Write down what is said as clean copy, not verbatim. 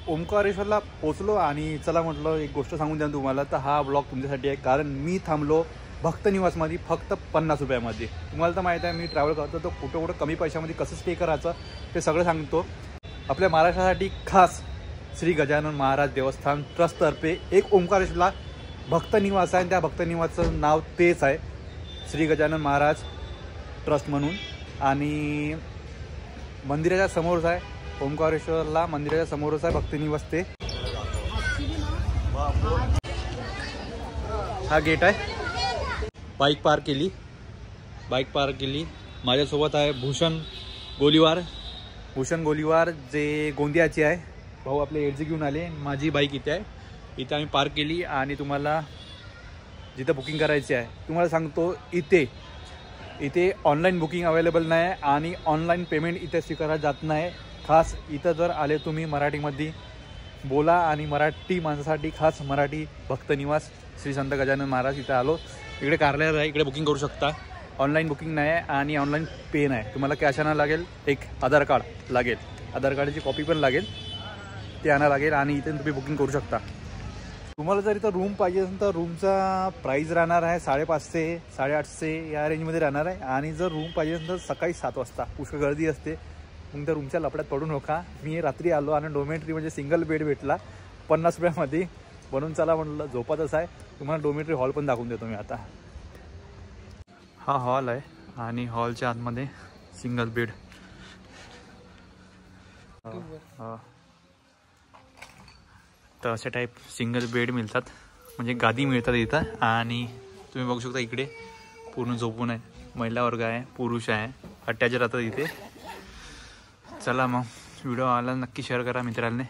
ओंकारेश्वरला पोचलो आणि चला म्हटलं एक गोष्ट सांगून द्या तुम्हाला, तर हा ब्लॉग तुमच्यासाठी आहे. कारण मी थांबलो भक्त निवासमध्ये फक्त 50 रुपयामध्ये. तुम्हाला तर माहीत आहे मी ट्रॅव्हल करतो तर कुठं कुठं कमी पैशामध्ये कसं स्टे करायचं ते सगळं सांगतो. आपल्या महाराष्ट्रासाठी खास श्री गजानन महाराज देवस्थान ट्रस्टतर्फे एक ओंकारेश्वरला भक्त निवास आहे. त्या भक्त निवासाचं नाव तेच आहे, श्री गजानन महाराज ट्रस्ट म्हणून. आणि मंदिराच्या समोरच आहे, ओंकारेश्वरला मंदिराच्या समोरच आहे भक्त निवास. ते हा गेट आहे. बाईक पार्क केली. माझ्यासोबत आहे भूषण गोलीवार जे गोंदियाचे आहे. भाऊ आपले एडजी घेऊन आले. माझी बाईक इथे आहे, इथे आम्ही पार्क केली. आणि तुम्हाला जिथं बुकिंग करायची आहे तुम्हाला सांगतो, इथे ऑनलाईन बुकिंग अवेलेबल नाही आणि ऑनलाईन पेमेंट इथे स्वीकारला जात नाही. खास इथं जर आले तुम्ही मराठीमध्ये बोला आणि मराठी माणसासाठी खास मराठी भक्त निवास श्री संत गजानन महाराज इथं आलो. इकडे कार्यालय आहे, इकडे बुकिंग करू शकता. ऑनलाईन बुकिंग नाही आहे आणि ऑनलाईन पे नाही. तुम्हाला कॅश आणायला लागेल, एक आधार कार्ड लागेल, आधार कार्डाची कॉपी पण लागेल, ते आणायला लागेल आणि इथे तुम्ही बुकिंग करू शकता. तुम्हाला जर इथं रूम पाहिजे असेल तर रूमचा प्राईस राहणार आहे 550 850 या रेंजमध्ये राहणार आहे. आणि जर रूम पाहिजे असेल तर सकाळी 7 वाजता पुष्कळ गर्दी असते, मग त्या रूमच्या लपड्यात पडू नका. मी रात्री आलो आणि डोमेट्री म्हणजे सिंगल बेड भेटला 50 रुपयामध्ये. बनून चला म्हटलं, झोपातच आहे. तुम्हाला डोमेट्री हॉल पण दाखवून देतो मी आता. हा हॉल आहे आणि हॉलच्या आतमध्ये सिंगल बेड. तर अशा टाईप सिंगल बेड मिळतात, म्हणजे गादी मिळतात इथं. आणि तुम्ही बघू शकता इकडे पूर्ण झोपून आहे. महिला वर्ग आहे, पुरुष आहे, अटॅच राहतात इथे. चला मग व्हिडिओ आला नक्की शेअर करा मित्रांनी.